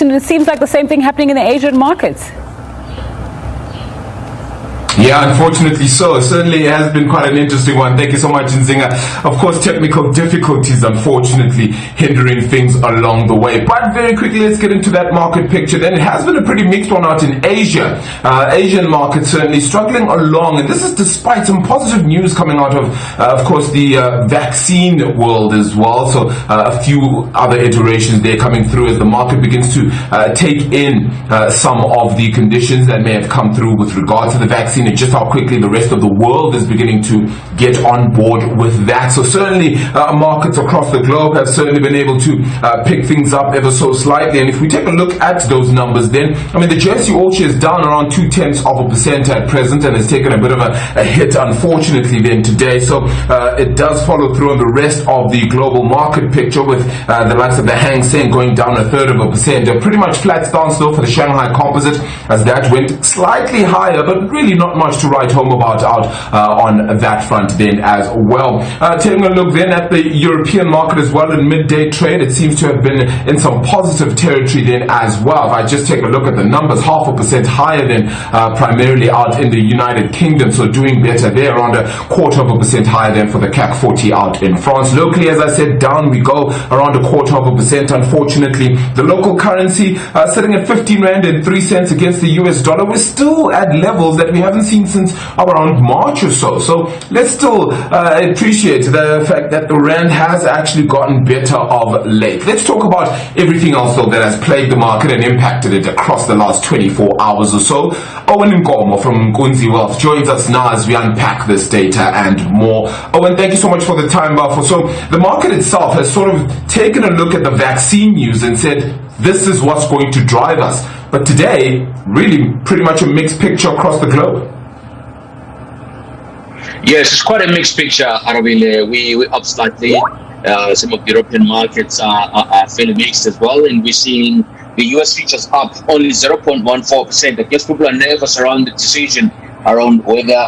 And it seems like the same thing happening in the Asian markets. Yeah, unfortunately so. Certainly it has been quite an interesting one. Thank you so much, Nzinga. Of course, technical difficulties, unfortunately, hindering things along the way. But very quickly, let's get into that market picture. Then it has been a pretty mixed one out in Asia. Asian markets certainly struggling along. And this is despite some positive news coming out of course, the vaccine world as well. So a few other iterations there coming through as the market begins to take in some of the conditions that may have come through with regard to the vaccine, and just how quickly the rest of the world is beginning to get on board with that. So certainly markets across the globe have certainly been able to pick things up ever so slightly. And if we take a look at those numbers, then I mean the Jersey All-Share is down around 0.2% at present, and has taken a bit of a hit, unfortunately, then today. So it does follow through on the rest of the global market picture, with the likes of the Hang Seng going down 0.33%. A pretty much flat stance though for the Shanghai Composite, as that went slightly higher, but really not much to write home about out on that front then as well. Taking a look then at the European market as well in midday trade, it seems to have been in some positive territory then as well. If I just take a look at the numbers, 0.5% higher than primarily out in the United Kingdom, so doing better there, around 0.25% higher than for the CAC 40 out in France. Locally, as I said, down we go around 0.25%. Unfortunately, the local currency sitting at 15 Rand and 3 cents against the US dollar. We're still at levels that we haven't seen since around March or so. So let's still appreciate the fact that the Rand has actually gotten better of late. Let's talk about everything else though that has plagued the market and impacted it across the last 24 hours or so. Owen Nkomo from Kunzi Wealth joins us now as we unpack this data and more. Owen, thank you so much for the time, Buffo. So the market itself has sort of taken a look at the vaccine news and said, this is what's going to drive us. But today, really pretty much a mixed picture across the globe. Yes, it's quite a mixed picture, Arabile. We're up slightly. Some of the European markets are fairly mixed as well. And we're seeing the US futures up only 0.14%. I guess people are nervous around the decision around whether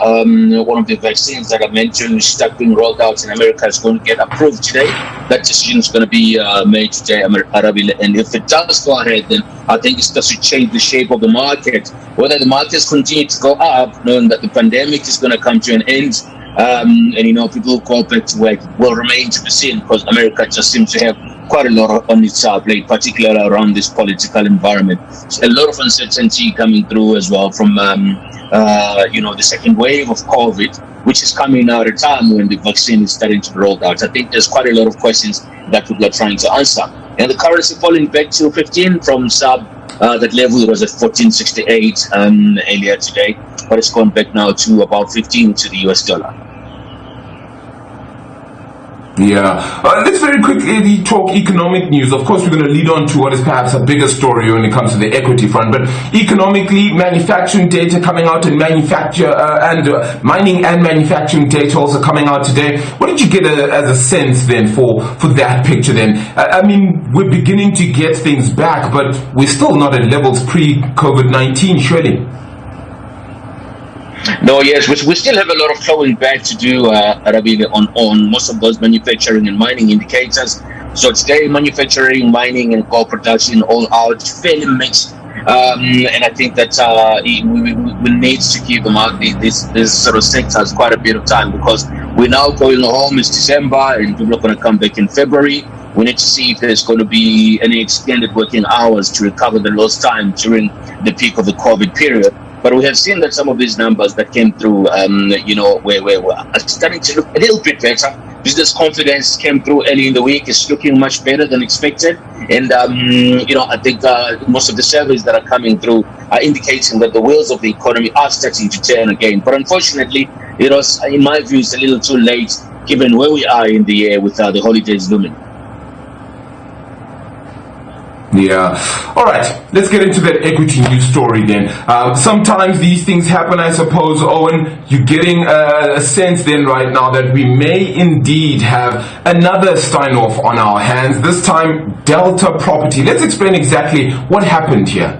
one of the vaccines that I mentioned, which is being rolled out in America, is going to get approved today. That decision is going to be made today, Arabile. And if it does go ahead, then I think it's just to change the shape of the market. Whether the markets continue to go up, knowing that the pandemic is going to come to an end, and people go back to work, will remain to be seen, because America just seems to have quite a lot on its plate, particularly around this political environment. So a lot of uncertainty coming through as well from the second wave of COVID, which is coming out at a time when the vaccine is starting to be rolled out. I think there's quite a lot of questions that people are trying to answer. And the currency falling back to 15 from that level. It was at 14.68 earlier today, but it's gone back now to about 15 to the US dollar. Yeah. Let's very quickly talk economic news. Of course, we're going to lead on to what is perhaps a bigger story when it comes to the equity front. But economically, manufacturing data coming out, and mining and manufacturing data also coming out today. What did you get as a sense then for that picture then? I mean, we're beginning to get things back, but we're still not at levels pre-COVID-19, surely. No, yes, we still have a lot of flowing back to do, Arabile, on most of those manufacturing and mining indicators. So today, manufacturing, mining, and coal production all out, fairly mixed. And I think that we need to give them out this sort of sectors quite a bit of time, because we're now going home. It's December, and people are going to come back in February. We need to see if there's going to be any extended working hours to recover the lost time during the peak of the COVID period. But we have seen that some of these numbers that came through, we're starting to look a little bit better. Business confidence came through early in the week. It's looking much better than expected. And, I think most of the surveys that are coming through are indicating that the wheels of the economy are starting to turn again. But unfortunately, it was, in my view, it's a little too late, given where we are in the year with the holidays looming. Yeah. All right. Let's get into that equity news story then. Sometimes these things happen, I suppose. Owen, you're getting a sense then right now that we may indeed have another Steinhoff on our hands, this time Delta Property. Let's explain exactly what happened here.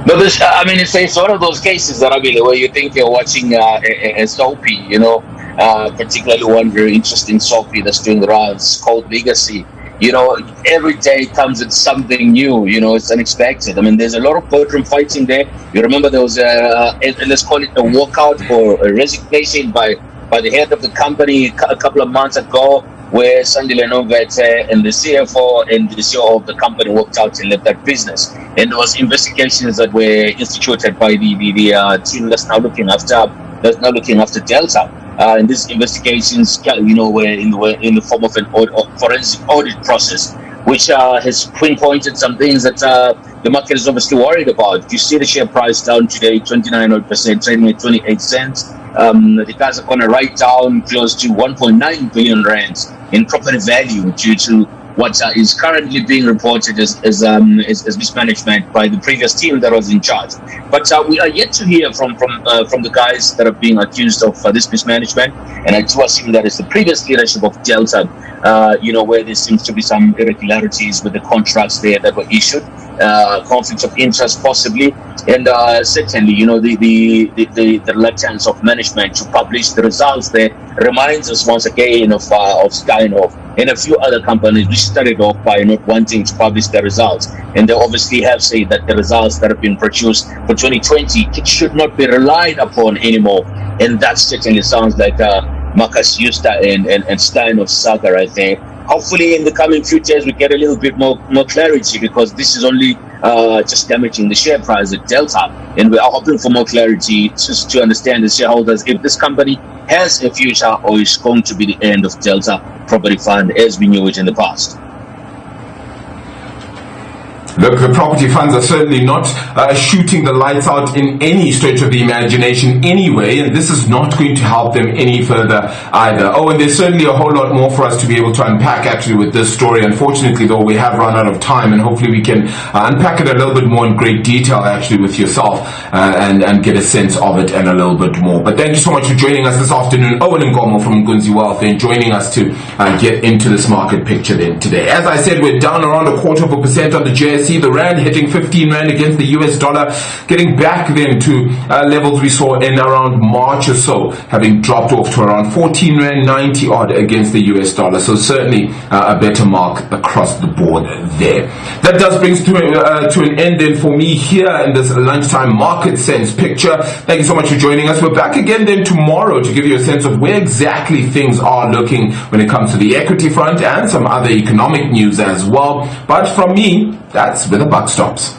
No, it's one of those cases that where you think you're watching a soapy, particularly one very interesting soapy that's doing the rounds called Legacy. every day comes with something new. It's unexpected. I mean, there's a lot of courtroom fighting there. You remember there was let's call it a walkout or a resignation by the head of the company a couple of months ago, where Sandile Novete and the CFO and the CEO of the company walked out and left that business. And there was investigations that were instituted by the team that's now looking after Delta. And these investigations, were in the form of an forensic audit process, which has pinpointed some things that the market is obviously worried about. You see the share price down today, 29%, trading at 28 cents. The guys are going to write down close to 1.9 billion rands in property value due to what is currently being reported as mismanagement by the previous team that was in charge. But we are yet to hear from the guys that are being accused of this mismanagement, and I do assume that it's the previous leadership of Delta, where there seems to be some irregularities with the contracts there that were issued, conflicts of interest possibly, and certainly, the reluctance of management to publish the results there reminds us once again of Steinhoff and a few other companies which started off by not wanting to publish their results. And they obviously have said that the results that have been produced for 2020 should not be relied upon anymore. And that certainly sounds like Marcus Justa and Steinhoff saga right there. Hopefully in the coming few days we get a little bit more clarity, because this is only just damaging the share price at Delta, and we are hoping for more clarity just to understand as shareholders if this company has a future or is going to be the end of Delta Property Fund as we knew it in the past. Look, the property funds are certainly not shooting the lights out in any stretch of the imagination anyway, and this is not going to help them any further either. Oh, and there's certainly a whole lot more for us to be able to unpack actually with this story. Unfortunately, though, we have run out of time, and hopefully we can unpack it a little bit more in great detail actually with yourself and get a sense of it and a little bit more. But thank you so much for joining us this afternoon. Owen Nkomo from Nkunzi Wealth and joining us to get into this market picture then today. As I said, we're down around 0.25% on the JSE. The rand hitting 15 rand against the US dollar, getting back then to levels we saw in around March or so, having dropped off to around 14 rand 90 odd against the US dollar. So certainly a better mark across the board there. That does bring us to an end then for me here in this lunchtime market sense picture. Thank you so much for joining us. We're back again then tomorrow to give you a sense of where exactly things are looking when it comes to the equity front and some other economic news as well. But from me, that's where the buck stops.